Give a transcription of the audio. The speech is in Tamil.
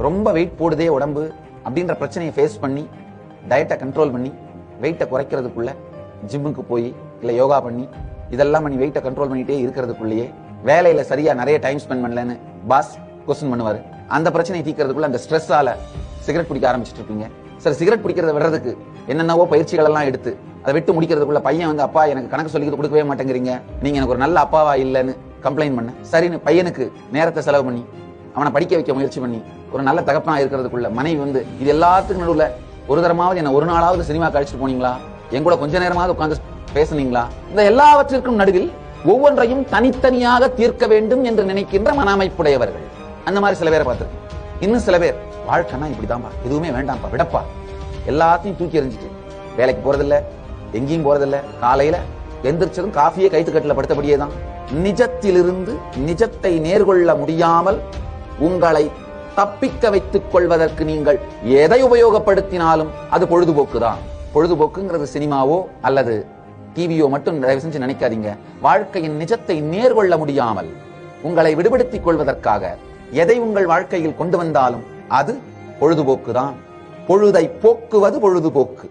ரொம்ப வெயிட் போடுதே உடம்பு அப்படின்ற பிரச்சனையை ஃபேஸ் பண்ணி டயட்டை கண்ட்ரோல் பண்ணி வெயிட்டை குறைக்கிறதுக்குள்ள ஜிம்முக்கு போய் இல்ல யோகா பண்ணி இதெல்லாம் பண்ணி வெயிட்டை கண்ட்ரோல் பண்ணிட்டே இருக்கிறதுக்குள்ளேயே வேலையில சரியா நிறைய டைம் ஸ்பெண்ட் பண்ணலன்னு பாஸ் கொஸ்டின் பண்ணுவாரு. அந்த பிரச்சனையை தீர்க்கிறதுக்குள்ள அந்த ஸ்ட்ரெஸ்ஸால சிகரெட் பிடிக்க ஆரம்பிச்சிட்டு இருப்பீங்க. சரி, சிகரெட் பிடிக்கிறத விடுறதுக்கு என்னென்னவோ பயிற்சிகள் எல்லாம் எடுத்து அதை விட்டு முடிக்கிறதுக்குள்ள பையன் வந்து அப்பா எனக்கு கணக்கு சொல்லி கொடுக்கவே மாட்டேங்கிறீங்க, நீங்க எனக்கு ஒரு நல்ல அப்பாவா இல்லைன்னு கம்ப்ளைண்ட் பண்ண சரின்னு பையனுக்கு நேரத்தை செலவு பண்ணி அவனை படிக்க வைக்க முயற்சி பண்ணி ஒரு நல்ல தகப்பனா இருக்கிறதுக்குள்ள மனைவி வந்து இது எல்லாத்துக்கும் நடுவுல ஒரு தரமாவது என்ன ஒரு நாளாவது சினிமா கழிச்சுட்டு போனீங்களா, என் கூட கொஞ்ச நேரமாவது உட்கார்ந்து பேசுனீங்களா, இந்த எல்லாவற்றிற்கும் நடுவில் ஒவ்வொன்றையும் தனித்தனியாக தீர்க்க வேண்டும் என்று நினைக்கின்ற மன அமைப்புடையவர்கள். அந்த மாதிரி சில பேரை பார்த்திருக்கேன். இன்னும் சில பேர் வாழ்க்கைனா இப்படிதான்பா, எதுவுமே வேண்டாம்ப்பா, விடப்பா, எல்லாத்தையும் தூக்கி எறிஞ்சிட்டு வேலைக்கு போறதில்ல, எங்கேயும் போறதில்ல, காலையில எந்திரிச்சதும் காஃபியே கைத்துக்கட்டில படுத்தபடியே தான். நிஜத்திலிருந்து நிஜத்தை நேர்கொள்ள முடியாமல் உங்களை தப்பிக்க வைத்துக் கொள்வதற்கு நீங்கள் எதை உபயோகப்படுத்தினாலும் அது பொழுதுபோக்கு தான். பொழுதுபோக்குங்கிறது சினிமாவோ அல்லது டிவியோ மட்டும் தயவு செஞ்சு நினைக்காதீங்க. வாழ்க்கையின் நிஜத்தை நேர்கொள்ள முடியாமல் உங்களை விடுபடுத்திக் கொள்வதற்காக எதை உங்கள் வாழ்க்கையில் கொண்டு வந்தாலும் அது பொழுதுபோக்கு தான். பொழுதை போக்குவது பொழுதுபோக்கு.